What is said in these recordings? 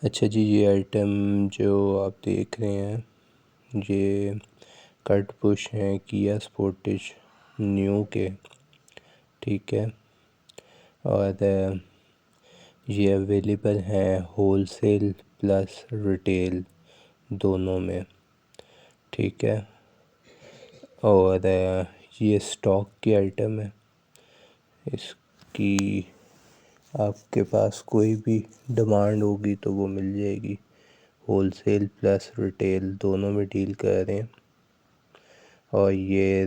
अच्छा जी, ये आइटम जो आप देख रहे हैं ये कट पुश हैं किया स्पोर्टेज न्यू के, ठीक है। और ये अवेलेबल हैं होलसेल प्लस रिटेल दोनों में, ठीक है। और ये स्टॉक की आइटम है, इसकी आपके पास कोई भी डिमांड होगी तो वो मिल जाएगी। होलसेल प्लस रिटेल दोनों में डील कर रहे हैं। और ये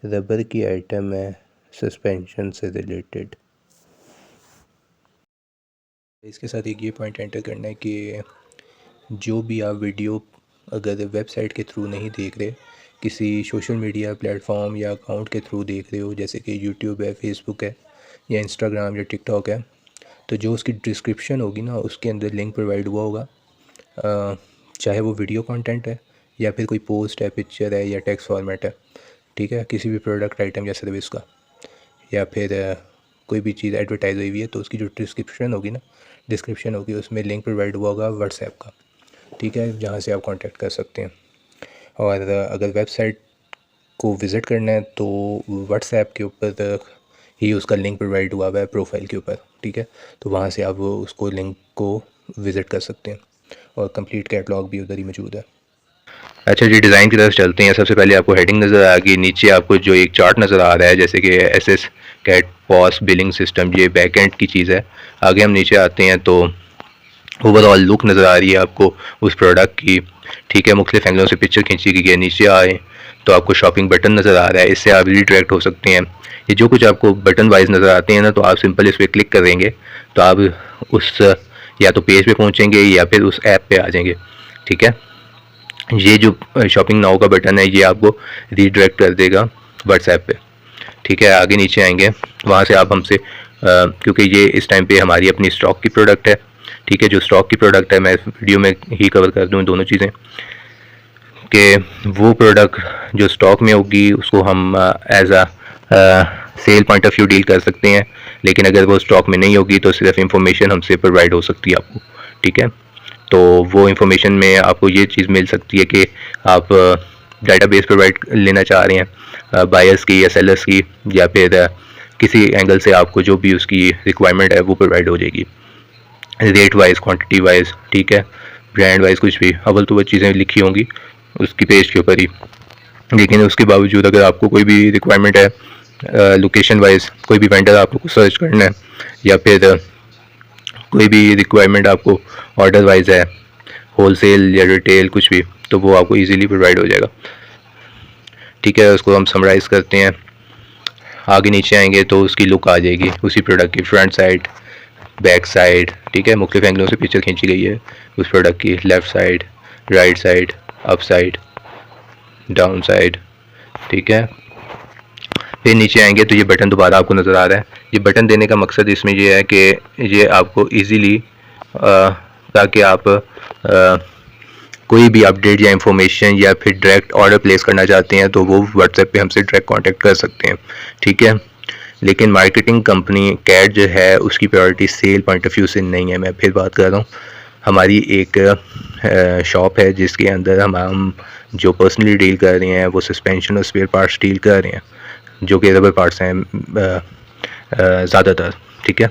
रबर की आइटम है सस्पेंशन से रिलेटेड। इसके साथ एक ये पॉइंट एंटर करना है कि जो भी आप वीडियो अगर वेबसाइट के थ्रू नहीं देख रहे, किसी सोशल मीडिया प्लेटफॉर्म या अकाउंट के थ्रू देख रहे हो, जैसे कि यूट्यूब है, फेसबुक है या इंस्टाग्राम या टिकटॉक है, तो जो उसकी डिस्क्रिप्शन होगी ना उसके अंदर लिंक प्रोवाइड हुआ होगा। चाहे वो वीडियो कंटेंट है या फिर कोई पोस्ट है, पिक्चर है या टेक्स्ट फॉर्मेट है, ठीक है, किसी भी प्रोडक्ट आइटम या सर्विस का, या फिर कोई भी चीज़ एडवर्टाइज हुई है तो उसकी जो डिस्क्रिप्शन होगी उसमें लिंक प्रोवाइड हुआ होगा व्हाट्सएप का, ठीक है, जहाँ से आप कांटेक्ट कर सकते हैं। और अगर वेबसाइट को विज़िट करना है तो व्हाट्सएप के ऊपर ही उसका लिंक प्रोवाइड हुआ है प्रोफाइल के ऊपर, ठीक है। तो वहाँ से आप उसको लिंक को विज़िट कर सकते हैं और कंप्लीट कैटलॉग भी उधर ही मौजूद है। अच्छा जी, डिज़ाइन की तरफ चलते हैं। सबसे पहले आपको हेडिंग नज़र आ गई, नीचे आपको जो एक चार्ट नज़र आ रहा है जैसे कि SS cat POS billing system, ये बैक एंड की चीज़ है। आगे हम नीचे आते हैं तो ओवरऑल लुक नज़र आ रही है आपको उस प्रोडक्ट की, ठीक है। मुख्तलिफ एंगलों से पिक्चर खींची गई है। नीचे आए तो आपको शॉपिंग बटन नज़र आ रहा है, इससे आप रीडायरेक्ट हो सकते हैं। ये जो कुछ आपको बटन वाइज नज़र आते हैं ना, तो आप सिंपल इस पर क्लिक करेंगे तो आप उस या तो पेज पे पहुंचेंगे या फिर उस ऐप पे आ जाएंगे, ठीक है। ये जो शॉपिंग नाउ का बटन है ये आपको रीडायरेक्ट कर देगा व्हाट्सएप पे, ठीक है। आगे नीचे आएंगे, वहाँ से आप हमसे क्योंकि ये इस टाइम पे हमारी अपनी स्टॉक की प्रोडक्ट है, ठीक है। जो स्टॉक की प्रोडक्ट है मैं वीडियो में ही कवर कर दूँ दोनों चीज़ें, कि वो प्रोडक्ट जो स्टॉक में होगी उसको हम as a sale point of view deal कर सकते हैं, लेकिन अगर वो स्टॉक में नहीं होगी तो सिर्फ इंफॉर्मेशन हमसे प्रोवाइड हो सकती है आपको, ठीक है। तो वो इंफॉर्मेशन में आपको ये चीज़ मिल सकती है कि आप डाटाबेस प्रोवाइड लेना चाह रहे हैं बायर्स की या सेलर्स की, या फिर किसी एंगल से आपको जो भी उसकी रिक्वायरमेंट है वो प्रोवाइड हो जाएगी, रेट वाइज, क्वांटिटी वाइज, ठीक है, ब्रांड वाइज, कुछ भी। अव्वल तो वो चीज़ें लिखी होंगी उसकी पेज के ऊपर ही, लेकिन उसके बावजूद अगर आपको कोई भी रिक्वायरमेंट है लोकेशन वाइज, कोई भी वेंडर आपको सर्च करना है, या फिर कोई भी रिक्वायरमेंट आपको ऑर्डर वाइज है, होलसेल या रिटेल कुछ भी, तो वो आपको इजीली प्रोवाइड हो जाएगा, ठीक है। उसको हम समराइज़ करते हैं। आगे नीचे आएंगे तो उसकी लुक आ जाएगी उसी प्रोडक्ट की, फ्रंट साइड, बैक साइड, ठीक है। मुख्तलिफ एंगलों से पिक्चर खींची गई है उस प्रोडक्ट की, left side, right side, up side, down side, ठीक है। फिर नीचे आएंगे तो ये बटन दोबारा आपको नज़र आ रहा है। ये बटन देने का मकसद इसमें ये है कि ये आपको ईज़िली ताकि आप कोई भी अपडेट या इंफॉर्मेशन या फिर डायरेक्ट ऑर्डर प्लेस करना चाहते हैं तो वो व्हाट्सएप पे हमसे डायरेक्ट कांटेक्ट कर सकते हैं, ठीक है। लेकिन मार्केटिंग कंपनी कैट जो है उसकी priority cell point of view से नहीं है। मैं फिर बात कर रहा हूँ, हमारी एक शॉप है जिसके अंदर हम जो पर्सनली डील कर रहे हैं वो सस्पेंशन और स्पेयर पार्ट्स डील कर रहे हैं, जो कि रबर पार्ट्स हैं ज़्यादातर, ठीक है।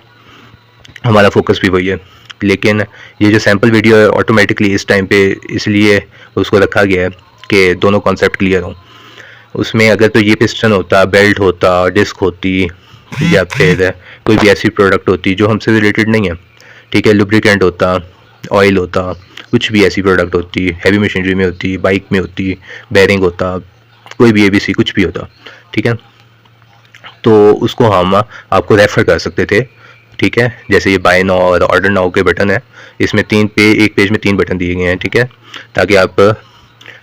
हमारा फोकस भी वही है। लेकिन ये जो सैम्पल वीडियो है ऑटोमेटिकली इस टाइम पे इसलिए उसको रखा गया है कि दोनों कॉन्सेप्ट क्लियर हों। उसमें अगर तो ये पिस्टन होता, बेल्ट होता, डिस्क होती, या फिर कोई भी ऐसी प्रोडक्ट होती जो हमसे रिलेटेड नहीं है, ठीक है, लुब्रिकेंट होता, ऑयल होता, कुछ भी ऐसी प्रोडक्ट होती, हैवी मशीनरी में होती, बाइक में होती, बेरिंग होता, कोई भी ABC कुछ भी होता, ठीक है, तो उसको हम आपको रेफ़र कर सकते थे, ठीक है। जैसे ये बाय नाउ और ऑर्डर नाउ के बटन है, इसमें एक पेज में 3 बटन दिए गए हैं, ठीक है, ताकि आप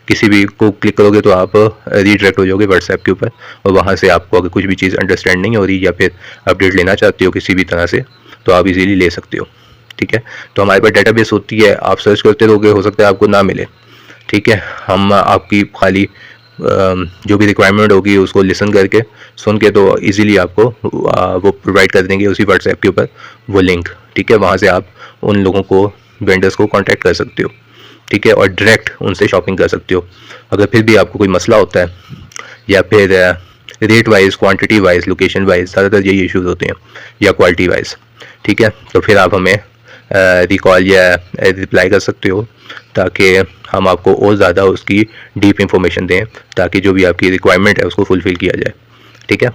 किसी भी को क्लिक करोगे तो आप रीडायरेक्ट हो जाओगे व्हाट्सएप के ऊपर, और वहाँ से आपको अगर कुछ भी चीज़ अंडरस्टैंड नहीं हो रही या फिर अपडेट लेना चाहते हो किसी भी तरह से तो आप इजीली ले सकते हो, ठीक है। तो हमारे पास डेटाबेस होती है, आप सर्च करते रहोगे, हो सकता है आपको ना मिले, ठीक है। हम आपकी खाली जो भी रिक्वायरमेंट होगी उसको लिसन करके सुन के तो इजीली आपको वो प्रोवाइड कर देंगे उसी व्हाट्सएप के ऊपर वो लिंक, ठीक है। वहाँ से आप उन लोगों को वेंडर्स को कांटेक्ट कर सकते हो, ठीक है, और डायरेक्ट उनसे शॉपिंग कर सकते हो। अगर फिर भी आपको कोई मसला होता है या फिर rate wise, quantity wise, location wise, ज़्यादातर यही इश्यूज होते हैं, या क्वालिटी वाइज, ठीक है, तो फिर आप हमें रिकॉल या रिप्लाई कर सकते हो, ताकि हम आपको और ज़्यादा उसकी डीप इंफॉर्मेशन दें, ताकि जो भी आपकी रिक्वायरमेंट है उसको फुलफ़िल किया जाए, ठीक है।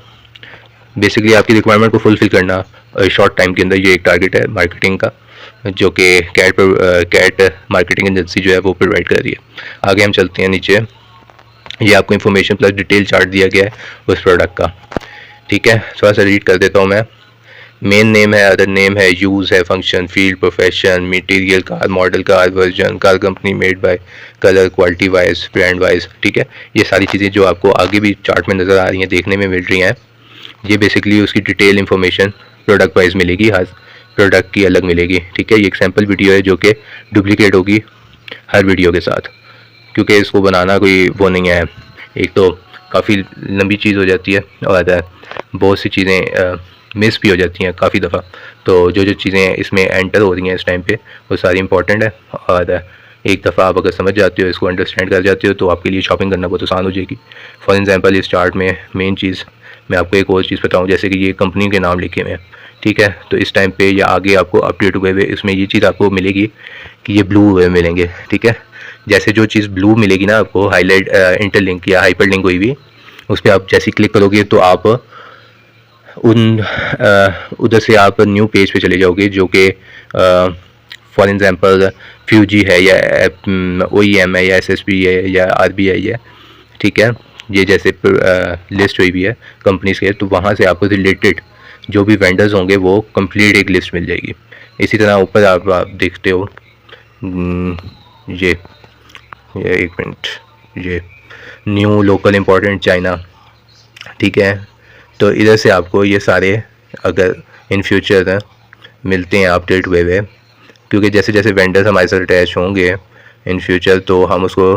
बेसिकली आपकी रिक्वायरमेंट को फुलफ़िल करना शॉर्ट टाइम के अंदर ये एक टारगेट है मार्केटिंग का, जो कि कैट मार्केटिंग एजेंसी जो है वो प्रोवाइड कर रही है। आगे हम चलते हैं नीचे, ये आपको इन्फॉर्मेशन प्लस डिटेल चार्ट दिया गया है उस प्रोडक्ट का, ठीक है। थोड़ा सा रीड कर देता हूँ मैं। मेन नेम है, अदर नेम है, यूज़ है, function, field, profession, material, car, model, car version, car company, made by, colour, quality wise, brand wise, ठीक है। ये सारी चीज़ें जो आपको आगे भी चार्ट में नज़र आ रही हैं, देखने में मिल रही हैं, ये बेसिकली उसकी डिटेल इन्फॉर्मेशन प्रोडक्ट वाइज मिलेगी, हर प्रोडक्ट की अलग मिलेगी, ठीक है। ये एक सैम्पल वीडियो है जो कि डुप्लीकेट होगी हर वीडियो के साथ, क्योंकि इसको बनाना कोई वो नहीं है, एक तो काफ़ी लंबी चीज़ हो जाती है और बहुत सी चीज़ें मिस भी हो जाती हैं काफ़ी दफ़ा। तो जो जो चीज़ें इसमें एंटर हो रही हैं इस टाइम पे वो सारी इंपॉर्टेंट है, और एक दफ़ा आप अगर समझ जाते हो, इसको अंडरस्टैंड कर जाते हो, तो आपके लिए शॉपिंग करना बहुत आसान हो जाएगी। फॉर एग्जांपल इस चार्ट में मेन चीज़ मैं आपको एक और चीज़ बताऊँ, जैसे कि ये कंपनी के नाम लिखे हुए हैं, ठीक है, तो इस टाइम पे या आगे आपको अपडेट हुए हुए इसमें ये चीज़ आपको मिलेगी कि ये ब्लू हुए मिलेंगे, ठीक है। जैसे जो चीज़ ब्लू मिलेगी ना आपको, हाईलाइट, इंटरलिंक या हाइपर लिंक कोई भी, उस पर आप जैसे क्लिक करोगे तो आप उधर से आप न्यू पेज पे चले जाओगे, जो कि फॉर एग्जांपल फ्यूजी है या OEM है या SSP है या RBI है, ठीक है। ये जैसे लिस्ट हुई भी है कंपनीज के, तो वहाँ से आपको रिलेटेड जो भी वेंडर्स होंगे वो कंप्लीट एक लिस्ट मिल जाएगी। इसी तरह ऊपर आप देखते हो, ये एक मिनट, ये न्यू लोकल इम्पोर्टेंट चाइना, ठीक है। तो इधर से आपको ये सारे अगर इन फ्यूचर मिलते हैं अपडेट हुए हुए, क्योंकि जैसे जैसे वेंडर्स हमारे साथ अटैच होंगे इन फ्यूचर, तो हम उसको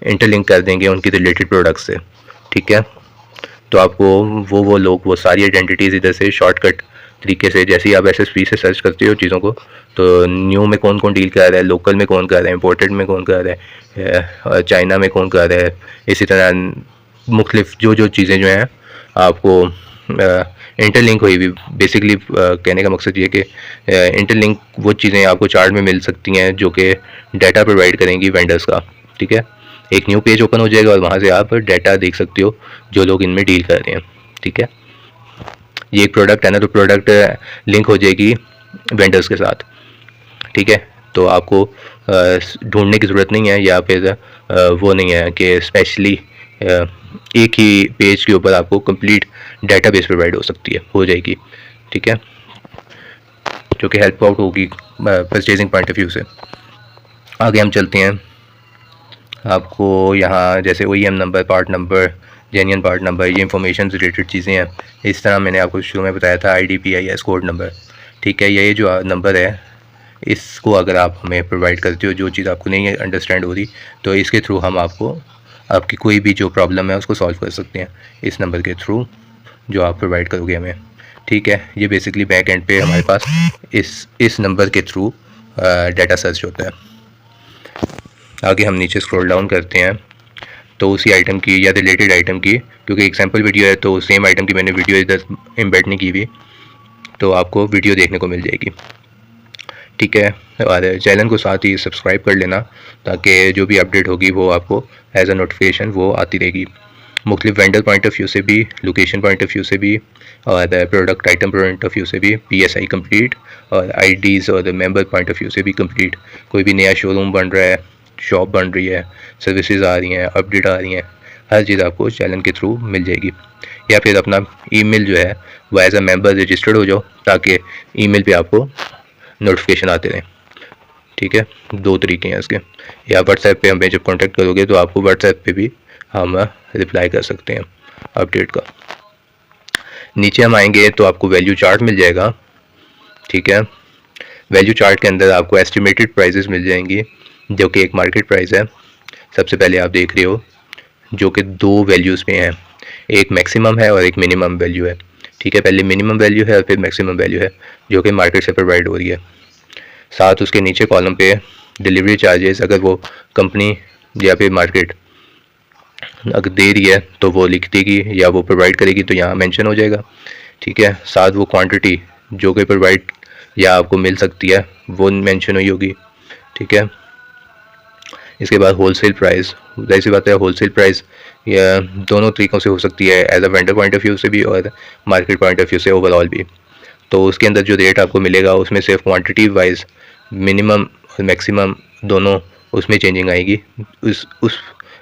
इंटरलिंक कर देंगे उनकी रिलेटेड प्रोडक्ट से, ठीक है। तो आपको वो लोग, वो सारी आइडेंटिटीज़ इधर से शॉर्टकट तरीके से, जैसे ही आप SSP से सर्च करते हो चीज़ों को, तो न्यू में कौन कौन डील कर रहा है, लोकल में कौन कर रहा है, इम्पोर्टेड में कौन कर रहा है, चाइना में कौन कर रहा है, इसी तरह मुख्तलिफ जो जो चीज़ें जो हैं आपको इंटरलिंक हुई भी। बेसिकली कहने का मकसद ये कि इंटरलिंक वो चीज़ें आपको चार्ट में मिल सकती हैं जो कि डाटा प्रोवाइड करेंगी वेंडर्स का, ठीक है। एक न्यू पेज ओपन हो जाएगा और वहाँ से आप डाटा देख सकते हो जो लोग इनमें डील कर रहे हैं, ठीक है। ये एक प्रोडक्ट है ना, तो प्रोडक्ट लिंक हो जाएगी वेंडर्स के साथ, ठीक है। तो आपको ढूंढने की ज़रूरत नहीं है, या फिर वो नहीं है कि स्पेशली एक ही पेज के ऊपर आपको कंप्लीट डेटाबेस प्रोवाइड हो जाएगी, ठीक है, जो कि हेल्प आउट होगी परचेजिंग पॉइंट ऑफ व्यू से। आगे हम चलते हैं, आपको यहाँ जैसे OEM number, part number, genuine part number, ये इंफॉर्मेशन रिलेटेड चीज़ें हैं। इस तरह मैंने आपको शुरू में बताया था IDPIS कोड नंबर, ठीक है। ये जो नंबर है, इसको अगर आप हमें प्रोवाइड करते हो, जो चीज़ आपको नहीं अंडरस्टैंड हो रही, तो इसके थ्रू हम आपको आपकी कोई भी जो प्रॉब्लम है उसको सॉल्व कर सकते हैं इस नंबर के थ्रू जो आप प्रोवाइड करोगे हमें, ठीक है। ये बेसिकली बैक एंड पे हमारे पास इस नंबर के थ्रू डाटा सर्च होता है। आगे हम नीचे स्क्रॉल डाउन करते हैं, तो उसी आइटम की या रिलेटेड आइटम की, क्योंकि एग्जांपल वीडियो है तो सेम आइटम की मैंने वीडियो इधर एम्बेड नहीं की हुई, तो आपको वीडियो देखने को मिल जाएगी, ठीक है। और चैनल को साथ ही सब्सक्राइब कर लेना, ताकि जो भी अपडेट होगी वो आपको एज अ नोटिफिकेशन वो आती रहेगी। मुख्तलिफ वेंडर पॉइंट ऑफ व्यू से भी, लोकेशन पॉइंट ऑफ व्यू से भी, और product item point of view से भी PSI कंप्लीट, और IDs और मेंबर पॉइंट ऑफ व्यू से भी कंप्लीट। कोई भी नया शोरूम बन रहा है, शॉप बन रही है, सर्विसेज आ रही हैं, अपडेट आ रही हैं, हर चीज़ आपको चैनल के थ्रू मिल जाएगी। या फिर अपना ईमेल जो है वो एज अ मेंबर रजिस्टर्ड हो जाओ, ताकि ईमेल पे आपको नोटिफिकेशन आते रहें, ठीक है। दो तरीके हैं इसके, या WhatsApp पे हमें जब कांटेक्ट करोगे तो आपको WhatsApp पे भी हम रिप्लाई कर सकते हैं अपडेट का। नीचे हम आएंगे तो आपको वैल्यू चार्ट मिल जाएगा, ठीक है। वैल्यू चार्ट के अंदर आपको एस्टिमेटेड प्राइसेस मिल जाएंगी, जो कि एक मार्केट प्राइस है। सबसे पहले आप देख रहे हो जो कि दो वैल्यूज़ पे हैं, एक मैक्सिमम है और एक मिनिमम वैल्यू है, ठीक है। पहले मिनिमम वैल्यू है और फिर मैक्सिमम वैल्यू है, जो कि मार्केट से प्रोवाइड हो रही है। साथ उसके नीचे कॉलम पे डिलीवरी चार्जेस अगर वो कंपनी या फिर मार्केट अगर दे रही है तो वो लिख देगी या वो प्रोवाइड करेगी तो यहाँ मेंशन हो जाएगा, ठीक है। साथ वो क्वांटिटी जो कि प्रोवाइड या आपको मिल सकती है वो मेंशन हुई होगी, ठीक है। इसके बाद होलसेल प्राइस, जैसी बात है होलसेल प्राइस या दोनों तरीक़ों से हो सकती है, as a vendor point of view से भी और मार्केट पॉइंट ऑफ व्यू से ओवरऑल भी। तो उसके अंदर जो रेट आपको मिलेगा उसमें सिर्फ क्वांटिटी वाइज मिनिमम और मैक्सिमम दोनों उसमें चेंजिंग आएगी। उस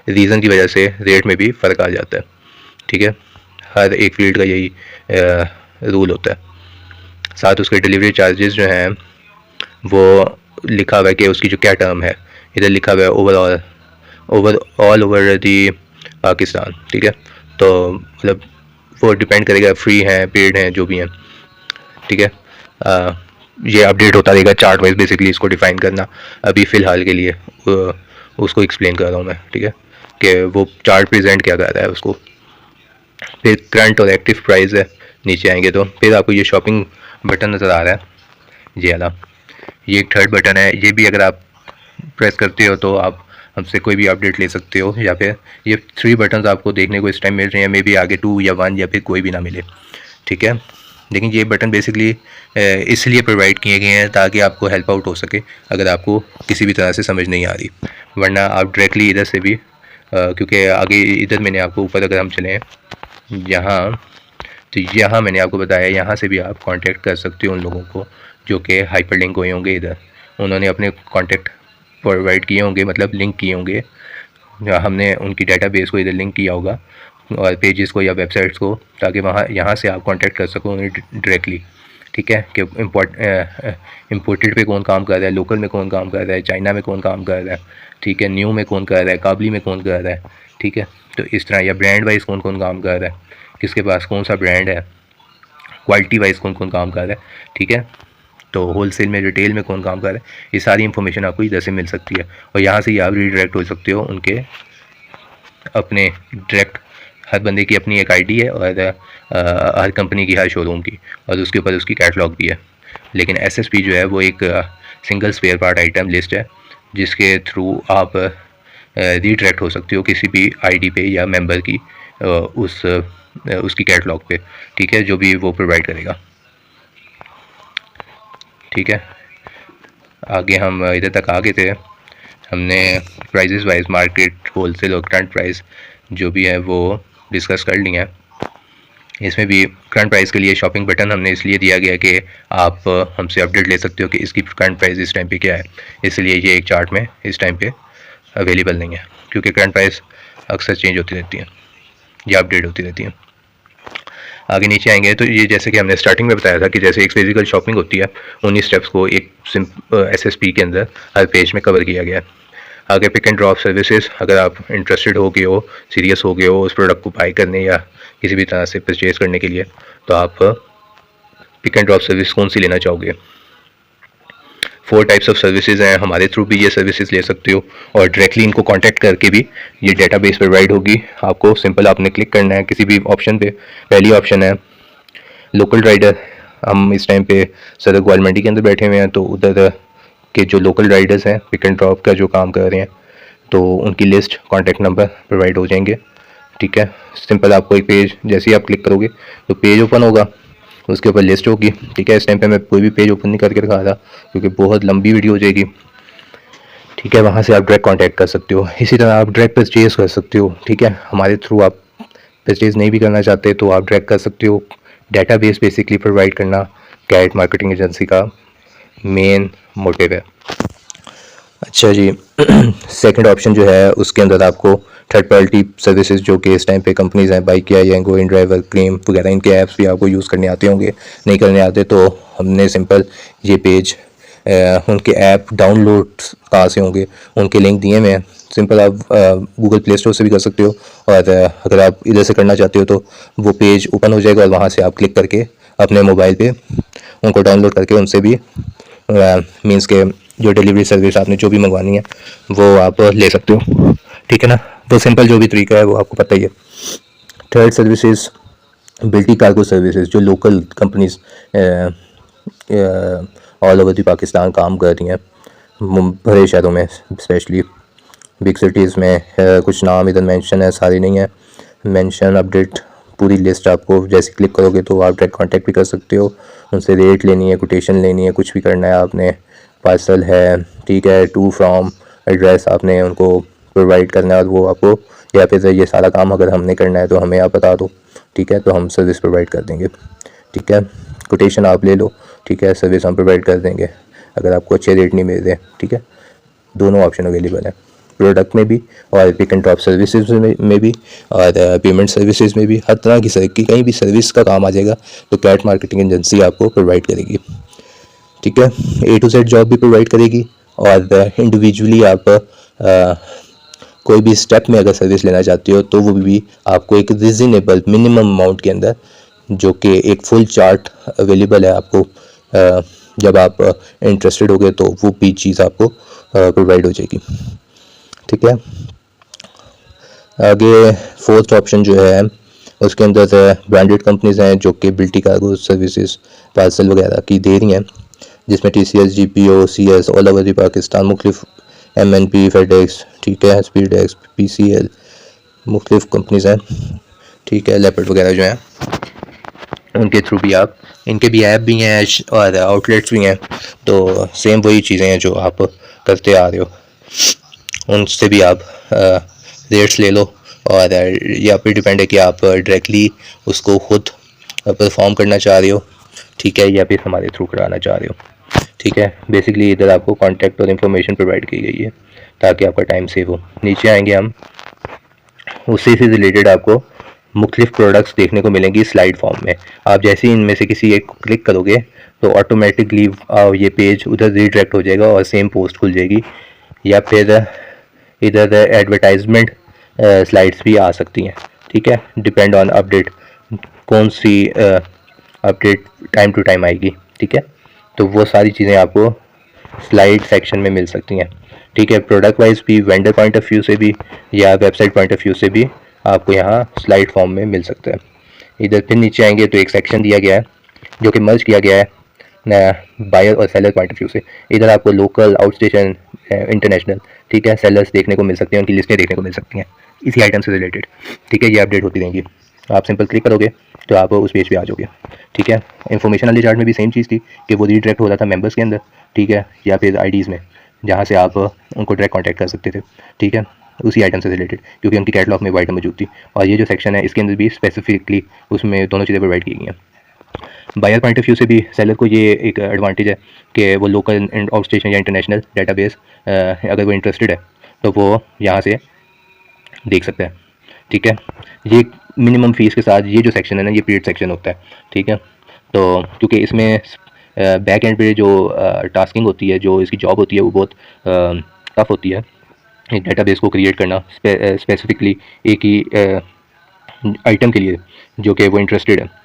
रीज़न की वजह से रेट में भी फ़र्क आ जाता है, ठीक है। हर एक फील्ड का यही रूल होता है। साथ उसके डिलीवरी चार्जेस जो हैं वो लिखा हुआ है कि उसकी जो क्या टर्म है, इधर लिखा हुआ है ओवरऑल ओवर दी पाकिस्तान, ठीक है। तो मतलब वो डिपेंड करेगा फ्री हैं पेड हैं जो भी हैं, ठीक है। ये अपडेट होता रहेगा चार्ट वाइज, बेसिकली इसको डिफाइन करना अभी फ़िलहाल के लिए उसको एक्सप्लेन कर रहा हूँ मैं, ठीक है, कि वो चार्ट प्रेजेंट क्या कर रहा है उसको। फिर करंट और एक्टिव प्राइस है, नीचे आएंगे तो फिर आपको ये शॉपिंग बटन नज़र आ रहा है, ये वाला, ये एक थर्ड बटन है। ये भी अगर आप प्रेस करते हो तो आप हमसे कोई भी अपडेट ले सकते हो, या फिर ये 3 बटन्स आपको देखने को इस टाइम मिल रहे हैं, मे बी आगे 2 या 1 या फिर कोई भी ना मिले, ठीक है। लेकिन ये बटन बेसिकली इसलिए प्रोवाइड किए गए हैं ताकि आपको हेल्प आउट हो सके अगर आपको किसी भी तरह से समझ नहीं आ रही, वरना आप डायरेक्टली इधर से भी क्योंकि आगे इधर मैंने आपको ऊपर अगर हम चलें यहाँ, तो यहाँ मैंने आपको बताया यहाँ से भी आप कांटेक्ट कर सकते हो उन लोगों को जो कि हाइपरलिंक हुए होंगे इधर, उन्होंने अपने कांटेक्ट प्रोवाइड किए होंगे, मतलब लिंक किए होंगे, हमने उनकी डेटाबेस को इधर लिंक किया होगा और पेजेस को या वेबसाइट्स को, ताकि वहाँ यहाँ से आप कांटेक्ट कर सको उन्हें डायरेक्टली, ठीक है। कि इम्पोर्टेड पे कौन काम कर रहा है, लोकल में कौन काम कर रहा है, चाइना में कौन काम कर रहा है, ठीक है, न्यू में कौन कर रहा है, काबली में कौन कर रहा है, ठीक है। तो इस तरह, या ब्रांड वाइज कौन कौन काम कर रहा है, किसके पास कौन सा ब्रांड है, क्वालिटी वाइज कौन कौन काम कर रहा है, ठीक है। तो होलसेल में रिटेल में कौन काम कर रहा है, ये सारी इन्फॉर्मेशन आपको इधर से मिल सकती है और यहाँ से ही आप रीडायरेक्ट हो सकते हो उनके अपने डायरेक्ट, हर बंदे की अपनी एक आईडी है और हर कंपनी की, हर शोरूम की, और उसके ऊपर उसकी कैटलॉग भी है। लेकिन एसएसपी जो है वो एक single spare part item list है जिसके थ्रू आप रीडायरेक्ट हो सकते हो किसी भी आईडी पे या मेंबर की उसकी कैटलॉग पे, ठीक है, जो भी वो प्रोवाइड करेगा, ठीक है। आगे हम इधर तक आ गए थे, हमने प्राइजेस वाइज मार्केट, होलसेल और करंट प्राइस जो भी है वो डिस्कस कर लिया है। इसमें भी करंट प्राइस के लिए शॉपिंग बटन हमने इसलिए दिया गया कि आप हमसे अपडेट ले सकते हो कि इसकी करंट प्राइस इस टाइम पे क्या है, इसलिए ये एक चार्ट में इस टाइम पे अवेलेबल नहीं है, क्योंकि करंट प्राइस अक्सर चेंज होती रहती है या अपडेट होती रहती है। आगे नीचे आएंगे तो ये जैसे कि हमने स्टार्टिंग में बताया था कि जैसे एक फिजिकल शॉपिंग होती है, उन्हीं स्टेप्स को एक एसएसपी के अंदर हर पेज में कवर किया गया है। आगे पिक एंड ड्रॉप सर्विसेज, अगर आप इंटरेस्टेड हो गए हो, सीरियस हो गए हो उस प्रोडक्ट को बाई करने या किसी भी तरह से परचेज करने के लिए, तो आप पिक एंड ड्रॉप सर्विस कौन सी लेना चाहोगे। 4 टाइप्स ऑफ सर्विसेज हैं, हमारे थ्रू भी ये सर्विसेज ले सकते हो और डायरेक्टली इनको कांटेक्ट करके भी ये डेटाबेस प्रोवाइड होगी आपको। सिंपल आपने क्लिक करना है किसी भी ऑप्शन पे। पहली ऑप्शन है लोकल राइडर, हम इस टाइम पे सदर गोयल मंडी के अंदर बैठे हुए हैं, तो उधर के जो लोकल राइडर्स हैं पिक एंड ड्रॉप का जो काम कर रहे हैं, तो उनकी लिस्ट, कॉन्टैक्ट नंबर प्रोवाइड हो जाएंगे, ठीक है। सिंपल आपको एक पेज, जैसे ही आप क्लिक करोगे तो पेज ओपन होगा, उसके ऊपर लिस्ट होगी, ठीक है। इस टाइम पे मैं कोई भी पेज ओपन नहीं करके रखा था क्योंकि बहुत लंबी वीडियो हो जाएगी, ठीक है। वहाँ से आप डायरेक्ट कांटेक्ट कर सकते हो। इसी तरह आप डायरेक्ट परचेज कर सकते हो, ठीक है। हमारे थ्रू आप परचेज नहीं भी करना चाहते तो आप डायरेक्ट कर सकते हो। डेटाबेस बेसिकली प्रोवाइड करना कैट मार्केटिंग एजेंसी का मेन मोटिव है। अच्छा जी, सेकंड ऑप्शन जो है उसके अंदर आपको थर्ड पार्टी सर्विसेज जो कि इस टाइम पे कंपनीज हैं, बाइक या येंगो, इन ड्राइवर, क्रीम वगैरह, इनके ऐप्स भी आपको यूज़ करने आते होंगे। नहीं करने आते तो हमने सिंपल ये पेज उनके ऐप डाउनलोड कहाँ से होंगे उनके लिंक दिए हुए हैं। सिंपल आप गूगल प्ले स्टोर से भी कर सकते हो और अगर आप इधर से करना चाहते हो तो वो पेज ओपन हो जाएगा और वहाँ से आप क्लिक करके अपने मोबाइल पे उनको डाउनलोड करके उनसे भी मीन्स के जो डिलीवरी सर्विस आपने जो भी मंगवानी है वो आप ले सकते हो, ठीक है ना। तो सिंपल जो भी तरीका है वो आपको पता ही है। थर्ड सर्विसेज बिल्टी कार्गो सर्विसेज, जो local companies all over the Pakistan काम कर रही हैं, बड़े शहरों में स्पेशली बिग सिटीज़ में। कुछ नाम इधर मेंशन है, सारी नहीं है मेंशन। अपडेट पूरी लिस्ट आपको जैसे क्लिक करोगे तो आप डायरेक्ट कांटेक्ट भी कर सकते हो, उनसे रेट लेनी है, कोटेशन लेनी है, कुछ भी करना है आपने। पार्सल है, ठीक है, टू फ्रॉम एड्रेस आपने उनको प्रोवाइड करना है और वो आपको, या फिर ये सारा काम अगर हमने करना है तो हमें आप बता दो, ठीक है, तो हम सर्विस प्रोवाइड कर देंगे, ठीक है। कोटेशन आप ले लो, ठीक है, सर्विस हम प्रोवाइड कर देंगे अगर आपको अच्छे रेट नहीं मिल रहे, ठीक है। दोनों ऑप्शन अवेलेबल है, प्रोडक्ट में भी और पिक एंड ड्रॉप सर्विसेज में भी और पेमेंट सर्विसेज में भी। हर तरह की कहीं भी सर्विस का काम आ जाएगा तो कैट मार्केटिंग एजेंसी आपको प्रोवाइड करेगी, ठीक है। A to Z जॉब भी प्रोवाइड करेगी और इंडिविजुअली आप कोई भी स्टेप में अगर सर्विस लेना चाहते हो तो वो भी आपको एक रीज़नेबल मिनिमम अमाउंट के अंदर, जो कि एक फुल चार्ट अवेलेबल है आपको, जब आप इंटरेस्टेड होगे तो वो भी चीज़ आपको प्रोवाइड हो जाएगी, ठीक है। आगे फोर्थ ऑप्शन जो है उसके अंदर ब्रांडेड कंपनीज़ हैं जो कि बिल्टी कार्गो सर्विसेज पार्सल वगैरह की दे रही हैं, जिसमें TCS, GPO, CS, all over the Pakistan, मुख्तलिफ MNP, फेडेक्स, ठीक है, स्पीडेक्स, PCL, मुख्तलिफ कंपनीज़ हैं, ठीक है, लेपर्ड वगैरह जो हैं उनके थ्रू भी आप, इनके भी ऐप भी हैं और आउटलेट्स भी हैं, तो सेम वही चीज़ें हैं जो आप करते आ रहे हो, उनसे भी आप रेट्स ले लो और यहाँ पे डिपेंड है कि आप डायरेक्टली उसको खुद परफॉर्म करना चाह रहे हो, ठीक है, या फिर हमारे थ्रू कराना चाह रहे हो, ठीक है। बेसिकली इधर आपको कॉन्टैक्ट और इन्फॉर्मेशन प्रोवाइड की गई है ताकि आपका टाइम सेव हो। नीचे आएंगे हम, उसी से रिलेटेड आपको मुख्तलिफ प्रोडक्ट्स देखने को मिलेंगी स्लाइड फॉर्म में। आप जैसे ही इनमें से किसी एक को क्लिक करोगे तो ऑटोमेटिकली ये पेज उधर रीडायरेक्ट हो जाएगा और सेम पोस्ट खुल जाएगी, या फिर इधर एडवर्टाइजमेंट स्लाइड्स भी आ सकती हैं, ठीक है, डिपेंड ऑन अपडेट, कौन सी अपडेट टाइम टू टाइम आएगी, ठीक है। तो वो सारी चीज़ें आपको स्लाइड सेक्शन में मिल सकती हैं, ठीक है। प्रोडक्ट वाइज भी, वेंडर पॉइंट ऑफ व्यू से भी या वेबसाइट पॉइंट ऑफ व्यू से भी आपको यहाँ स्लाइड फॉर्म में मिल सकता है। इधर फिर नीचे आएंगे तो एक सेक्शन दिया गया है जो कि मर्ज किया गया है बायर और सेलर पॉइंट ऑफ व्यू से। इधर आपको लोकल, आउट स्टेशन, इंटरनेशनल, ठीक है, सेलर्स देखने को मिल सकते हैं, उनकी लिस्टें देखने को मिल सकती हैं इसी आइटम से रिलेटेड, ठीक है। ये अपडेट होती रहेंगी, आप सिंपल क्लिक करोगे तो आप उस पेज पे आ जाओगे, ठीक है। इन्फॉर्मेशन वाली चार्ट में भी सेम चीज़ थी कि वो रीडायरेक्ट हो रहा था मेंबर्स के अंदर, ठीक है, या फिर आईडीज़ में, जहाँ से आप उनको डायरेक्ट कांटेक्ट कर सकते थे, ठीक है, उसी आइटम से रिलेटेड, क्योंकि उनकी कैटलॉग में वो आइटम मौजूद थी। और ये जो सेक्शन है इसके अंदर भी स्पेसिफिकली उसमें दोनों चीज़ें प्रोवाइड की गई हैं। बायर पॉइंट ऑफ व्यू से भी सेलर को ये एक एडवांटेज है कि वो लोकल आउट स्टेशन या इंटरनेशनल डेटाबेस अगर वो इंटरेस्टेड है तो वो यहाँ से देख सकता है, ठीक है। ये मिनिमम फीस के साथ ये जो सेक्शन है ना, ये पेड सेक्शन होता है, ठीक है। तो क्योंकि इसमें बैक एंड पे जो टास्किंग होती है, जो इसकी जॉब होती है, वो बहुत टफ होती है, एक डेटाबेस को क्रिएट करना स्पेसिफिकली एक ही आइटम के लिए जो कि वो इंटरेस्टेड है।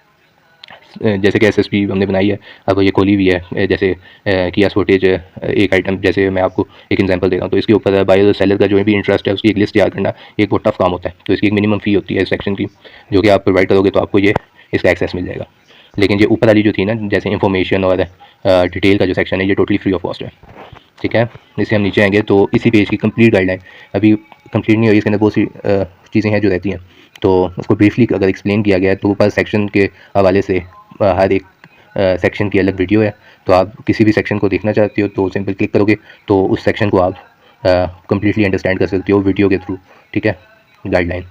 जैसे कि SSP हमने बनाई है, अब ये खोली हुई है, जैसे किया स्पोर्टेज एक आइटम, जैसे मैं आपको एक एग्जांपल दे रहा हूँ, तो इसके ऊपर बायर और सेलर का जो भी इंटरेस्ट है उसकी एक लिस्ट तैयार करना एक बहुत टफ काम होता है। तो इसकी एक मिनिमम फ़ी होती है इस सेक्शन की, जो कि आप प्रोवाइड करोगे तो आपको ये इसका एक्सेस मिल जाएगा। लेकिन ये ऊपर वाली जो थी ना, जैसे इन्फॉर्मेशन और डिटेल का जो सेक्शन है, ये टोटली फ्री ऑफ कॉस्ट है, ठीक है। इससे हम नीचे आएंगे तो इसी पेज की कंप्लीट गाइडलाइन अभी कंप्लीट नहीं हुई, इसके अंदर बहुत सी चीज़ें हैं जो रहती हैं, तो उसको ब्रीफली अगर एक्सप्लेन किया गया है तो ऊपर सेक्शन के हवाले से हर एक सेक्शन की अलग वीडियो है। तो आप किसी भी सेक्शन को देखना चाहते हो तो सिंपल क्लिक करोगे तो उस सेक्शन को आप कम्प्लीटली अंडरस्टैंड कर सकते हो वीडियो के थ्रू, ठीक है। गाइडलाइन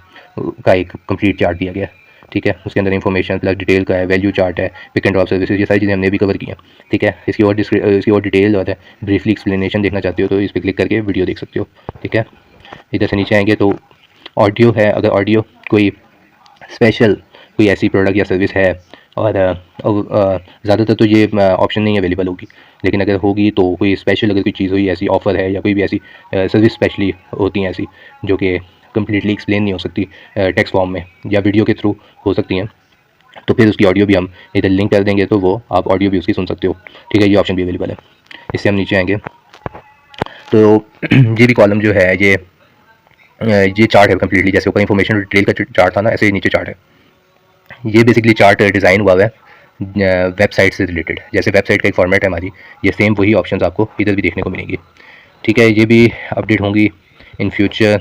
का एक कंप्लीट चार्ट दिया गया है, ठीक है, उसके अंदर इन्फॉर्मेशन प्लस डिटेल का है, वैल्यू चार्ट है, पिक एंड ड्रॉप सर्विसेज, ये सारी चीज़ें हमने भी कवर की हैं, ठीक है। इसकी और डिटेल और ब्रीफली एक्सप्लेनेशन देखना चाहते हो तो इस पर क्लिक करके वीडियो देख सकते हो, ठीक है। इधर से नीचे आएंगे तो ऑडियो है, अगर ऑडियो कोई स्पेशल कोई ऐसी प्रोडक्ट या सर्विस है और ज़्यादातर तो ये ऑप्शन नहीं अवेलेबल होगी, लेकिन अगर होगी तो कोई स्पेशल अगर कोई चीज़ हुई ऐसी ऑफ़र है या कोई भी ऐसी सर्विस स्पेशली होती हैं ऐसी जो कि कम्प्लीटली एक्सप्लेन नहीं हो सकती टेक्स्ट फॉर्म में या वीडियो के थ्रू हो सकती हैं, तो फिर उसकी ऑडियो भी हम इधर लिंक कर देंगे तो वो आप ऑडियो भी उसकी सुन सकते हो, ठीक है। ये ऑप्शन भी अवेलेबल है। इससे हम नीचे आएंगे तो ये भी कॉलम जो है ये चार्ट है कम्प्लीटली, जैसे ऊपर इन्फॉर्मेशन डिटेल का चार्ट था ना, ऐसे ही नीचे चार्ट है। ये बेसिकली चार्ट डिज़ाइन हुआ है वेबसाइट से रिलेटेड, जैसे वेबसाइट का एक फॉर्मेट है हमारी, ये सेम वही ऑप्शंस आपको इधर भी देखने को मिलेंगी। ठीक है, ये भी अपडेट होंगी इन फ्यूचर,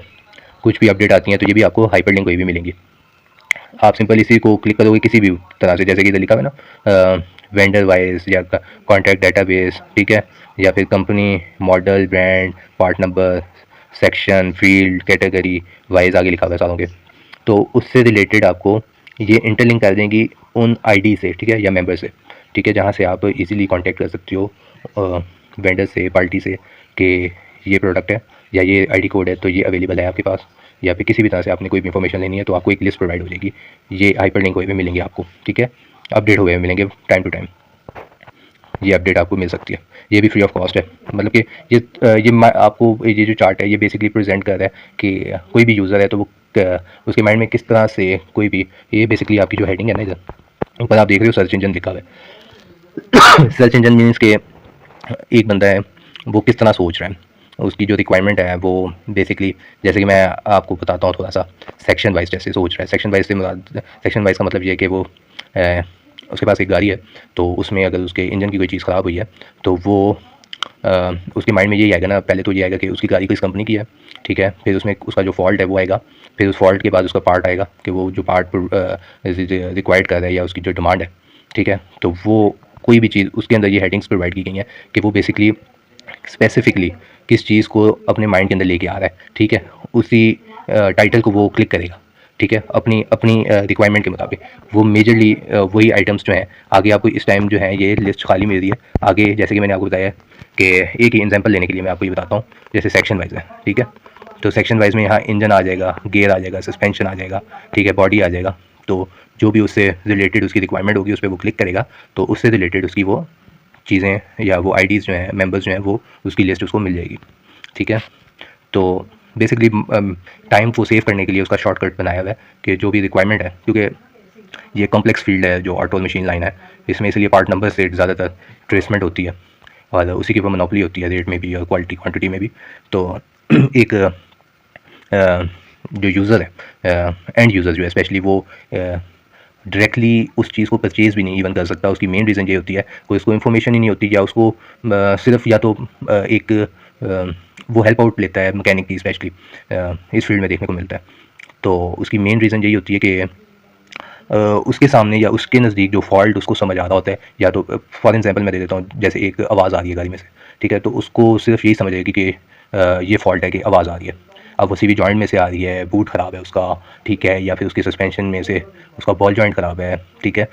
कुछ भी अपडेट आती हैं तो ये भी आपको हाइपरलिंक हुई भी मिलेंगी। आप सिंपल इसी को क्लिक करोगे किसी भी तरह से, जैसे कि इधर लिखा हुआ है ना वेंडर वाइज या कॉन्टैक्ट डाटाबेस, ठीक है, या फिर company model brand part number section field category wise आगे लिखा हुआ है सारों के, तो उससे रिलेटेड आपको ये इंटरलिंक कर देंगी उन आईडी से, ठीक है, या मेंबर से, ठीक है, जहाँ से आप इजीली कांटेक्ट कर सकते हो वेंडर से, पार्टी से, कि ये प्रोडक्ट है या ये आईडी कोड है तो ये अवेलेबल है आपके पास, या फिर किसी भी तरह से आपने कोई भी इन्फॉर्मेशन लेनी है तो आपको एक लिस्ट प्रोवाइड हो जाएगी। ये हाइपरलिंक हुए भी मिलेंगे आपको, ठीक है, अपडेट हुए मिलेंगे टाइम टू टाइम, ये अपडेट आपको मिल सकती है। ये भी फ्री ऑफ कॉस्ट है, मतलब कि आपको ये जो चार्ट है ये बेसिकली प्रेजेंट कर रहा है कि कोई भी यूज़र है तो वो उसके माइंड में किस तरह से कोई भी, ये बेसिकली आपकी जो हेडिंग है ना इधर ऊपर आप देख रहे हो सर्च इंजन लिखा हुआ है। सर्च इंजन मीन्स के एक बंदा है वो किस तरह सोच रहा है, उसकी जो रिक्वायरमेंट है वो बेसिकली, जैसे कि मैं आपको बताता हूँ थोड़ा सा, सेक्शन वाइज जैसे सोच रहा है। सेक्शन वाइज का मतलब ये है कि वो उसके पास एक गाड़ी है तो उसमें अगर उसके इंजन की कोई चीज़ ख़राब हुई है तो वो उसके माइंड में यही आएगा ना, पहले तो ये आएगा कि उसकी गाड़ी किस कंपनी की है, ठीक है, फिर उसमें उसका जो फॉल्ट है वो आएगा, फिर उस फॉल्ट के बाद उसका पार्ट आएगा कि वो जो पार्ट रिक्वायर्ड कर रहा है या उसकी जो डिमांड है, ठीक है, तो वो कोई भी चीज़ उसके अंदर ये हेडिंग्स प्रोवाइड की गई हैं कि वो बेसिकली स्पेसिफिकली किस चीज़ को अपने माइंड के अंदर लेके आ रहा है, ठीक है, उसी टाइटल को वो क्लिक करेगा, ठीक है, अपनी अपनी रिक्वायरमेंट के मुताबिक वो मेजरली वही आइटम्स जो हैं। आगे आपको इस टाइम जो है ये लिस्ट खाली मिल रही है, आगे जैसे कि मैंने आपको बताया कि एक ही एग्जांपल लेने के लिए मैं आपको ये बताता हूँ, जैसे सेक्शन वाइज है, ठीक है, तो सेक्शन वाइज में यहाँ इंजन आ जाएगा, गियर आ जाएगा, सस्पेंशन आ जाएगा, ठीक है, बॉडी आ जाएगा, तो जो भी उससे रिलेटेड उसकी रिक्वायरमेंट होगी उस पर वो क्लिक करेगा तो उससे रिलेटेड उसकी वो चीज़ें या वो आईडीज़ जो हैं, मेंबर्स जो हैं, वो उसकी लिस्ट उसको मिल जाएगी, ठीक है। तो बेसिकली टाइम को सेव करने के लिए उसका शॉर्टकट बनाया हुआ है कि जो भी रिक्वायरमेंट है, क्योंकि ये कॉम्प्लेक्स फील्ड है जो ऑटो मशीन लाइन है, इसमें इसलिए पार्ट नंबर से ज़्यादातर ट्रेसमेंट होती है और उसी के ऊपर मोनोपोली होती है रेट में भी और क्वालिटी क्वांटिटी में भी। तो एक जो यूज़र है, एंड यूज़र जो है स्पेशली, वो डायरेक्टली उस चीज़ को परचेज़ भी नहीं इवन कर सकता। उसकी मेन रीज़न ये होती है कोई उसको इन्फॉर्मेशन ही नहीं होती, या उसको सिर्फ या तो एक वो हेल्प आउट लेता है मैकेनिक की, स्पेशली इस फील्ड में देखने को मिलता है। तो उसकी मेन रीज़न यही होती है कि उसके सामने या उसके नज़दीक जो फॉल्ट उसको समझ आ रहा होता है, या तो फॉर एग्जांपल मैं दे देता हूँ, जैसे एक आवाज़ आ रही है गाड़ी में से, ठीक है, तो उसको सिर्फ यही समझ आएगी कि ये फॉल्ट है कि आवाज़ आ रही है। अब वो सीवी जॉइंट में से आ रही है, बूट ख़राब है उसका, ठीक है, या फिर उसकी सस्पेंशन में से उसका बॉल जॉइंट ख़राब है, ठीक है,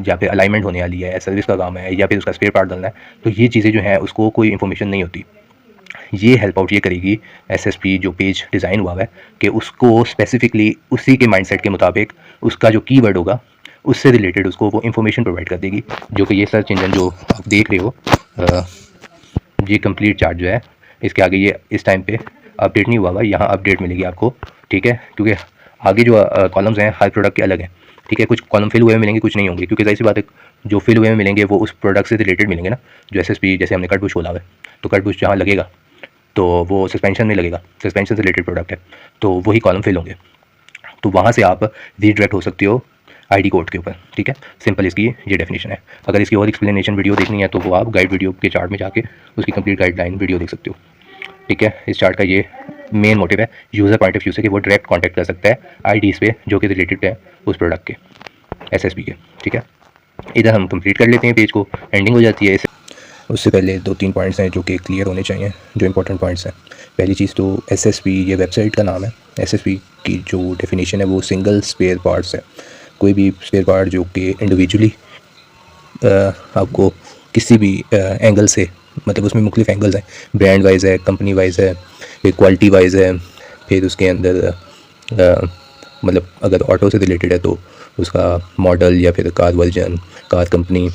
या फिर अलाइनमेंट होने वाली है, सर्विस का काम है, या फिर उसका स्पेयर पार्ट डालना है, तो ये चीज़ें जो हैं उसको कोई इन्फॉर्मेशन नहीं होती। ये हेल्प आउट ये करेगी एसएसपी जो पेज डिज़ाइन हुआ है कि उसको स्पेसिफिकली उसी के माइंडसेट के मुताबिक उसका जो कीवर्ड होगा उससे रिलेटेड उसको वो इन्फॉर्मेशन प्रोवाइड कर देगी, जो कि ये सर्च इंजन जो आप देख रहे हो, ये कंप्लीट चार्ट जो है इसके आगे ये इस टाइम पे अपडेट नहीं हुआ हुआ, यहाँ अपडेट मिलेगी आपको, ठीक है, क्योंकि आगे जो कॉलम्स हैं हर प्रोडक्ट के अलग हैं, ठीक है, कुछ कॉलम फिल हुए मिलेंगे, कुछ नहीं होंगे, क्योंकि जाहिर सी बात है जो फिल हुए मिलेंगे वो उस प्रोडक्ट से रिलेटेड मिलेंगे ना। जो एसएसपी जैसे हमने कट बुश खोला हुआ है तो कट बुश जहाँ लगेगा तो वो सस्पेंशन में लगेगा, सस्पेंशन से रिलेटेड प्रोडक्ट है तो वही कॉलम फिल होंगे, तो वहाँ से आप रीडायरेक्ट हो सकते हो आईडी कोड के ऊपर, ठीक है। सिंपल इसकी ये डेफिनेशन है। अगर इसकी और एक्सप्लेनेशन वीडियो देखनी है तो वो आप गाइड वीडियो के चार्ट में जाके उसकी कंप्लीट गाइडलाइन वीडियो देख सकते हो, ठीक है। इस चार्ट का ये मेन मोटिव है यूज़र पॉइंट ऑफ व्यू से कि वो डायरेक्ट कॉन्टैक्ट कर सकता है आईडीज़ पे जो कि रिलेटेड है उस प्रोडक्ट के, एसएसपी के, ठीक है। इधर हम कंप्लीट कर लेते हैं पेज को, एंडिंग हो जाती है। उससे पहले 2-3 पॉइंट्स हैं जो कि क्लियर होने चाहिए, जो इंपॉर्टेंट पॉइंट्स हैं। पहली चीज़ तो एसएसपी ये वेबसाइट का नाम है। एसएसपी की जो डेफिनेशन है वो सिंगल स्पेयर पार्ट्स है। कोई भी स्पेयर पार्ट जो कि इंडिविजुअली आपको किसी भी एंगल से, मतलब उसमें मुख्तलिफ एंगल्स हैं, ब्रांड वाइज है, कंपनी वाइज है, फिर क्वालिटी वाइज है, फिर उसके अंदर मतलब अगर ऑटो से रिलेटेड है तो उसका मॉडल या फिर कार वर्जन, कार कंपनी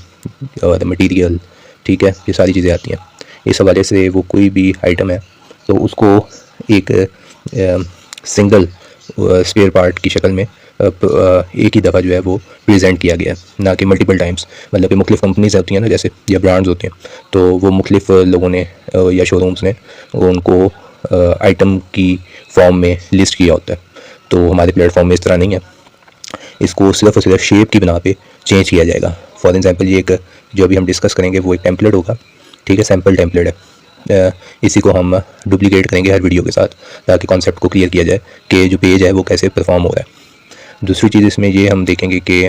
और मटेरियल, ठीक है, ये सारी चीज़ें आती हैं। इस हवाले से वो कोई भी आइटम है तो उसको एक सिंगल स्पेयर पार्ट की शक्ल में एक ही दफ़ा जो है वो प्रेजेंट किया गया है, ना कि मल्टीपल टाइम्स। मतलब कि मुख्तलिफ कंपनीज होती हैं ना जैसे, या ब्रांड्स होते हैं, तो वो मुख्तलिफ लोगों ने या शोरूम्स ने उनको आइटम की फॉर्म में लिस्ट किया होता है। तो हमारे प्लेटफॉर्म में इस तरह नहीं है, इसको सिर्फ और सिर्फ शेप की बिना पे चेंज किया जाएगा। फॉर एग्जांपल ये एक जो अभी हम डिस्कस करेंगे वो एक टेम्पलेट होगा, ठीक है, सैम्पल टेम्पलेट है। इसी को हम डुप्लीकेट करेंगे हर वीडियो के साथ ताकि कॉन्सेप्ट को क्लियर किया जाए कि जो पेज है वो कैसे परफॉर्म हो रहा है। दूसरी चीज़ इसमें ये हम देखेंगे कि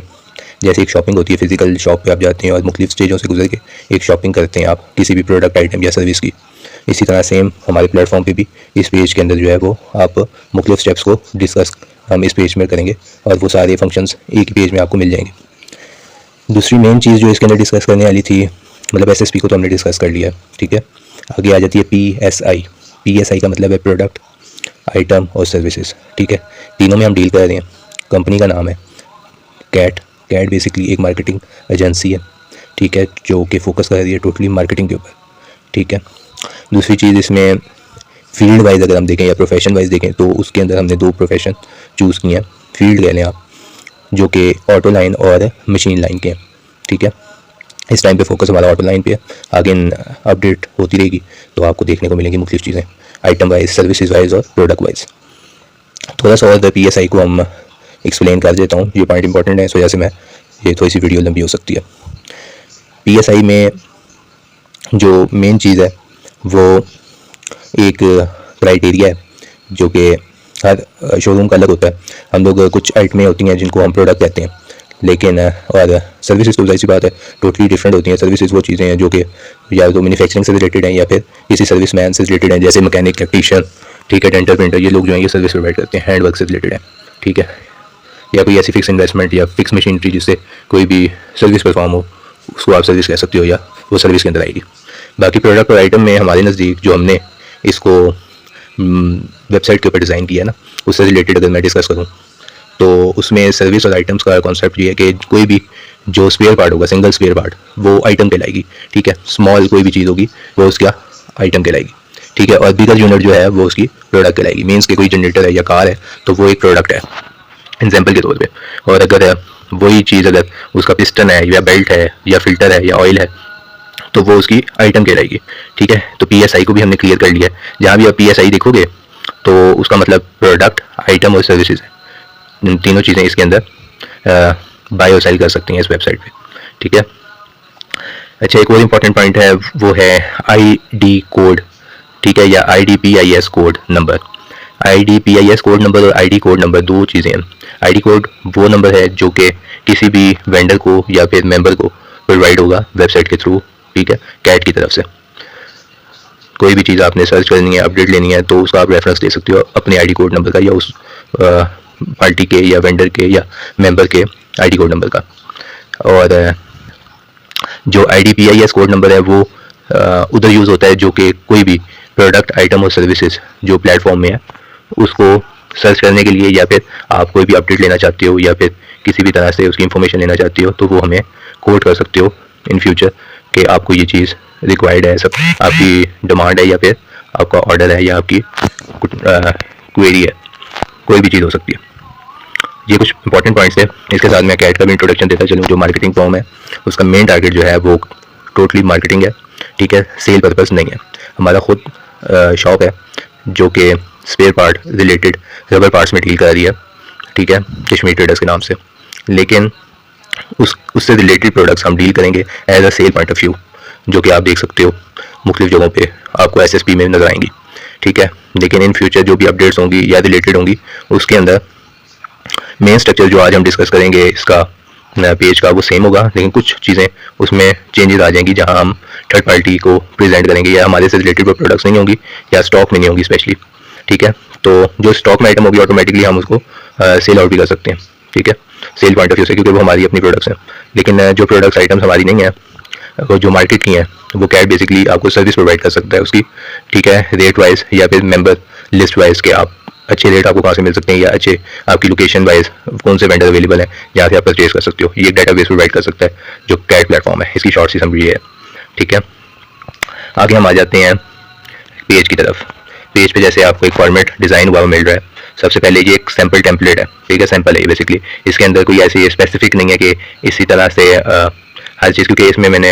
जैसे एक शॉपिंग होती है, फिजिकल शॉप पे आप जाते हैं और मुख्तलिफ स्टेजों से गुजर के एक शॉपिंग करते हैं आप किसी भी प्रोडक्ट आइटम या सर्विस की, इसी तरह सेम हमारे प्लेटफॉर्म पे भी इस पेज के अंदर जो है वो आप मुख्तलिफ स्टेप्स को डिस्कस हम इस पेज में करेंगे और वो सारे फंक्शंस एक ही पेज में आपको मिल जाएंगे। दूसरी मेन चीज़ जो इसके अंदर डिस्कस करने वाली थी, मतलब SSP को तो हमने डिस्कस कर लिया, ठीक है। आगे आ जाती है PSI। PSI का मतलब है प्रोडक्ट, आइटम और सर्विसेज, ठीक है। तीनों में हम डील कर रहे हैं। कंपनी का नाम है कैट बेसिकली एक मार्केटिंग एजेंसी है, ठीक है, जो कि फोकस कर रही है टोटली मार्केटिंग के ऊपर, ठीक है। दूसरी चीज़ इसमें फील्ड वाइज अगर हम देखें या प्रोफेशन वाइज देखें तो उसके अंदर हमने 2 प्रोफेशन चूज़ किए हैं, फील्ड कह लें आप, जो कि ऑटो लाइन और मशीन लाइन के हैं, ठीक है। इस टाइम पे फोकस हमारा ऑटो लाइन पे है, आगे अपडेट होती रहेगी तो आपको देखने को मिलेंगी मुख्तलिफ चीज़ें आइटम वाइज, सर्विसेज वाइज और प्रोडक्ट वाइज। थोड़ा सा और PSI को हम एक्सप्लेन कर देता हूँ, ये पॉइंट इंपॉर्टेंट है, इस वजह से मैं ये थोड़ी सी वीडियो लंबी हो सकती है। PSI में जो मेन चीज़ है वो एक क्राइटेरिया है जो कि हर शोरूम का अलग होता है। हम लोग कुछ आइटमें होती हैं जिनको हम प्रोडक्ट कहते हैं, लेकिन और सर्विसेज तो ऐसी बात है टोटली डिफरेंट होती हैं। सर्विसेज वो चीज़ें हैं जो कि या तो मैन्युफैक्चरिंग से रिलेटेड हैं या फिर किसी सर्विस मैन से रिलेटेड हैं, जैसे मैकेनिक, इलेक्ट्रीशियन, ठीक है, डेंटल प्रिंटर, ये लोग जो हैं ये सर्विस प्रोवाइड करते हैं, हैंड वर्क से रिलेटेड है, ठीक है। या कोई ऐसी फिक्स इन्वेस्टमेंट या फिक्स मशीनरी जिससे कोई भी सर्विस परफॉर्म हो, उसको आप सर्विस कह सकते हो या वो सर्विस के अंदर आएगी। बाकी प्रोडक्ट और आइटम में हमारे नज़दीक जो हमने इसको वेबसाइट के ऊपर डिज़ाइन किया है ना, उससे रिलेटेड अगर मैं डिस्कस करूँ तो उसमें सर्विस और आइटम्स का कॉन्सेप्ट ये है कि कोई भी जो स्पेयर पार्ट होगा, सिंगल स्पेयर पार्ट, वो आइटम कहलाएगी, ठीक है। स्मॉल कोई भी चीज़ होगी वो उसका आइटम कहलाएगी, ठीक है। और बिगर यूनिट जो है वो उसकी प्रोडक्ट कहलाएगी। मीन्स कि कोई जनरेटर है या कार है तो वो एक प्रोडक्ट है एग्जाम्पल के तौर पे। और अगर वही चीज़ अगर उसका पिस्टन है या बेल्ट है या फिल्टर है या ऑयल है तो वो उसकी आइटम कहलाएगी, ठीक है। तो PSI को भी हमने क्लियर कर लिया है। जहाँ भी आप PSI देखोगे तो उसका मतलब प्रोडक्ट, आइटम और सर्विसेज है। इन तीनों चीज़ें इसके अंदर बाय और सेल कर सकती हैं इस वेबसाइट पे, ठीक है। अच्छा, एक और इम्पॉर्टेंट पॉइंट है वो है ID कोड, ठीक है, या IDPIS code number. IDPIS code number और ID कोड नंबर 2 चीज़ें हैं। ID कोड वो नंबर है जो कि किसी भी वेंडर को या फिर मेंबर को प्रोवाइड होगा वेबसाइट के थ्रू, ठीक है, कैट की तरफ से। कोई भी चीज़ आपने सर्च करनी है, अपडेट लेनी है तो उसका आप रेफरेंस दे सकते हो अपने ID कोड नंबर का या उस पार्टी के या वेंडर के या मेंबर के ID कोड नंबर का। और जो IDPIS कोड नंबर है वो उधर यूज़ होता है जो कि कोई भी प्रोडक्ट, आइटम और सर्विसेज जो प्लेटफॉर्म में है उसको सर्च करने के लिए, या फिर आप कोई भी अपडेट लेना चाहते हो या फिर किसी भी तरह से उसकी इन्फॉर्मेशन लेना चाहते हो तो वो हमें कोड कर सकते हो इन फ्यूचर कि आपको ये चीज़ रिक्वायर्ड है, सब आपकी डिमांड है या फिर आपका ऑर्डर है या आपकी क्वेरी है, कोई भी चीज़ हो सकती है। ये कुछ इंपॉर्टेंट पॉइंट्स है। इसके साथ मैं कैट का भी इंट्रोडक्शन देता चलूँ। जो मार्केटिंग फॉर्म है उसका मेन टारगेट जो है वो टोटली मार्केटिंग है, ठीक है, सेल पर्पस नहीं है। हमारा खुद शॉप है जो कि spare part related rubber parts में डील कर रही है, ठीक है, कश्मीर ट्रेडर्स के नाम से। लेकिन उससे रिलेटेड प्रोडक्ट्स हम डील करेंगे as a sale point of view, जो कि आप देख सकते हो मुख्तलिफ जगहों पे आपको SSP में नजर आएंगी, ठीक है। लेकिन इन फ्यूचर जो भी अपडेट्स होंगी या रिलेटेड होंगी उसके अंदर मेन स्ट्रक्चर जो आज हम डिस्कस करेंगे इसका पेज का वो सेम होगा, लेकिन कुछ चीज़ें उसमें चेंजेस आ जाएंगी जहां हम थर्ड पार्टी को प्रेजेंट करेंगे या हमारे से रिलेटेड वो प्रोडक्ट्स नहीं होंगी या स्टॉक में नहीं होंगी स्पेशली, ठीक है। तो जो स्टॉक में आइटम होगी ऑटोमेटिकली हम उसको सेल आउट भी कर सकते हैं, ठीक है, सेल पॉइंट ऑफ व्यू से, क्योंकि वो हमारी अपनी प्रोडक्ट्स हैं। लेकिन जो प्रोडक्ट्स आइटम्स हमारी नहीं है, जो मार्केट की हैं, वो कैट बेसिकली आपको सर्विस प्रोवाइड कर सकता है उसकी, ठीक है, रेट वाइज या फिर मेंबर लिस्ट वाइज के आप अच्छे रेट आपको कहाँ से मिल सकते हैं या अच्छे आपकी लोकेशन वाइज कौन से वेंडर अवेलेबल है जहाँ से आप परचेज कर सकते हो। ये डेटाबेस प्रोवाइड कर सकता है जो कैट प्लेटफॉर्म है। इसकी शॉर्ट सी समरी है, ठीक है। आगे हम आ जाते हैं पेज की तरफ। पेज पे जैसे आपको एक फॉर्मेट डिज़ाइन हुआ मिल रहा है। सबसे पहले ये एक सैम्पल टेम्पलेट है, ठीक है, सैम्पल है बेसिकली। इसके अंदर कोई ऐसी स्पेसिफिक नहीं है कि इसी तरह से हर चीज़, क्योंकि इसमें मैंने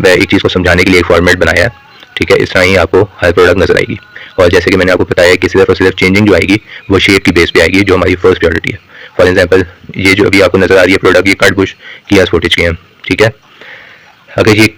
एक चीज़ को समझाने के लिए एक फॉर्मेट बनाया है, ठीक है। इस तरह ही आपको हर प्रोडक्ट नजर आएगी। और जैसे कि मैंने आपको बताया कि सिर्फ और सिर्फ चेंजिंग जो आएगी वो शेप की बेस पे आएगी, जो हमारी फर्स्ट प्रायोरिटी है। फॉर एग्जांपल ये जो अभी आपको नजर आ रही है प्रोडक्ट, ये कट बुश किया स्पोर्टेज के हैं, ठीक है। अगर ये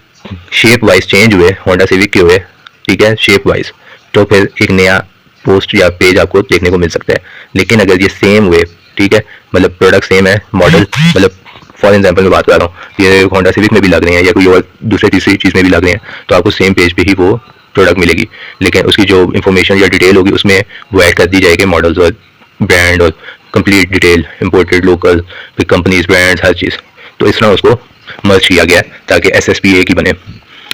शेप वाइज चेंज हुए होंडा सिविक के हुए, ठीक है, शेप वाइज, तो फिर एक नया पोस्ट या पेज आपको देखने को मिल सकता है। लेकिन अगर ये सेम हुए, ठीक है, मतलब प्रोडक्ट सेम है, मॉडल मतलब फॉर एग्जाम्पल मैं बात कर रहा हूँ, ये होंडा सिविक में भी लग रहे हैं या कोई और दूसरे तीसरी चीज़ में भी लग रहे हैं, तो आपको सेम पेज पे ही वो प्रोडक्ट मिलेगी। लेकिन उसकी जो इन्फॉर्मेशन या डिटेल होगी उसमें वो ऐड कर दी जाएगी, मॉडल्स और ब्रांड और कंप्लीट डिटेल, इम्पोर्टेड, लोकल, फिर कंपनीज, ब्रांड्स, हर चीज़। तो इस तरह उसको मर्ज किया गया ताकि SSP एक ही बने,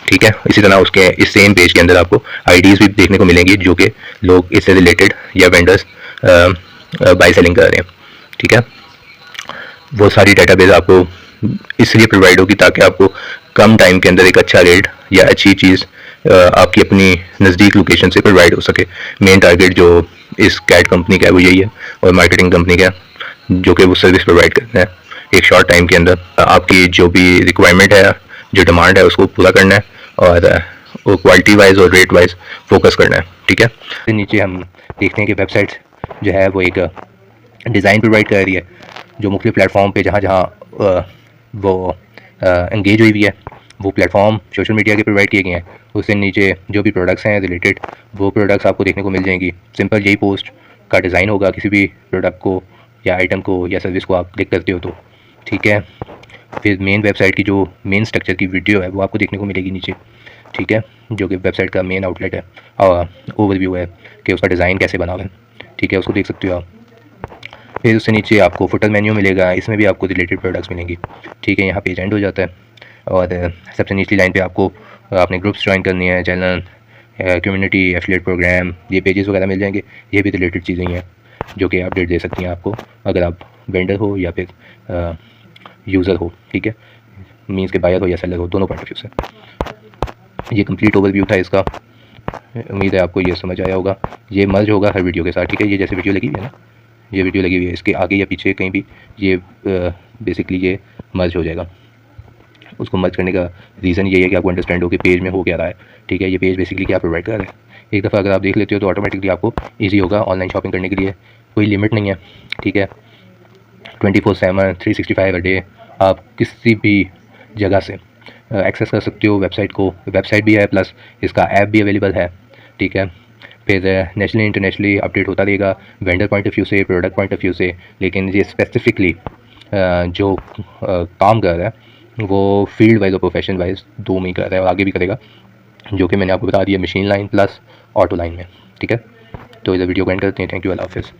ठीक है। इसी तरह उसके इस सेम पेज के अंदर आपको आईडीज़ भी देखने को मिलेंगी जो कि लोग इससे रिलेटेड या वेंडर्स बाई सेलिंग कर रहे हैं, ठीक है। वो सारी डेटाबेस आपको इसलिए प्रोवाइड होगी ताकि आपको कम टाइम के अंदर एक अच्छा रेट या अच्छी चीज़ आपकी अपनी नज़दीक लोकेशन से प्रोवाइड हो सके। मेन टारगेट जो इस कैट कंपनी का है वो यही है, और मार्केटिंग कंपनी का, जो कि वो सर्विस प्रोवाइड करते हैं एक शॉर्ट टाइम के अंदर। आपकी जो भी रिक्वायरमेंट है, जो डिमांड है, उसको पूरा करना है और वो क्वालिटी वाइज और रेट वाइज फोकस करना है, ठीक है। नीचे हम देखते हैं कि वेबसाइट जो है वो एक डिज़ाइन प्रोवाइड कर रही है जो मुख्तलिफ प्लेटफॉर्म पे जहाँ जहाँ वो एंगेज हुई है, वो प्लेटफॉर्म सोशल मीडिया के प्रोवाइड किए गए हैं। उससे नीचे जो भी प्रोडक्ट्स हैं रिलेटेड, वो प्रोडक्ट्स आपको देखने को मिल जाएंगी। सिंपल यही पोस्ट का डिज़ाइन होगा किसी भी प्रोडक्ट को या आइटम को या सर्विस को आप क्लिक करते हो तो, ठीक है। फिर मेन वेबसाइट की जो मेन स्ट्रक्चर की वीडियो है वो आपको देखने को मिलेगी नीचे, ठीक है, जो कि वेबसाइट का मेन आउटलेट है और ओवरव्यू है कि उसका डिज़ाइन कैसे बना हुआ है, ठीक है, उसको देख सकते हो आप। फिर उससे नीचे आपको फुटर मेन्यू मिलेगा, इसमें भी आपको रिलेटेड प्रोडक्ट्स मिलेंगी, ठीक है। यहाँ पेज एंड हो जाता है और सबसे निचली लाइन पे आपको अपने ग्रुप्स ज्वाइन करनी है, चैनल, कम्युनिटी, एफिलिएट प्रोग्राम, ये पेजेस वगैरह मिल जाएंगे। ये भी रिलेटेड चीज़ें हैं जो कि अपडेट दे सकती हैं आपको अगर आप वेंडर हो या फिर यूज़र हो, ठीक है, मीन्स के बायर हो या सेलर हो, दोनों पॉइंट ऑफ व्यू से। ये कंप्लीट ओवरव्यू था इसका, उम्मीद है आपको ये समझ आया होगा। ये मर्ज होगा हर वीडियो के साथ, ठीक है। ये जैसे वीडियो लगी हुई है ना, ये वीडियो लगी हुई है, इसके आगे या पीछे कहीं भी ये बेसिकली ये मर्ज हो जाएगा। उसको मर्ज करने का रीज़न ये है कि आपको अंडरस्टैंड हो कि पेज में हो क्या रहा है, ठीक है। ये पेज बेसिकली क्या प्रोवाइड कर रहा है, एक दफ़ा अगर आप देख लेते हो तो ऑटोमेटिकली आपको ईजी होगा ऑनलाइन शॉपिंग करने के लिए। कोई लिमिट नहीं है, ठीक है, 24/7 365 डे आप किसी भी जगह से एक्सेस कर सकते हो वेबसाइट को। वेबसाइट भी है प्लस इसका ऐप भी अवेलेबल है, ठीक है। फिर नेशनली इंटरनेशनली अपडेट होता रहेगा वेंडर पॉइंट ऑफ व्यू से, प्रोडक्ट पॉइंट ऑफ व्यू से। लेकिन ये स्पेसिफिकली जो काम कर रहा है वो फील्ड वाइज और प्रोफेशन वाइज दो में ही कर रहा है और आगे भी करेगा, जो कि मैंने आपको बता दिया machine line plus auto line में, ठीक है। तो इस वीडियो को एंड करते हैं। थैंक यू, अल्लाह हाफिज़।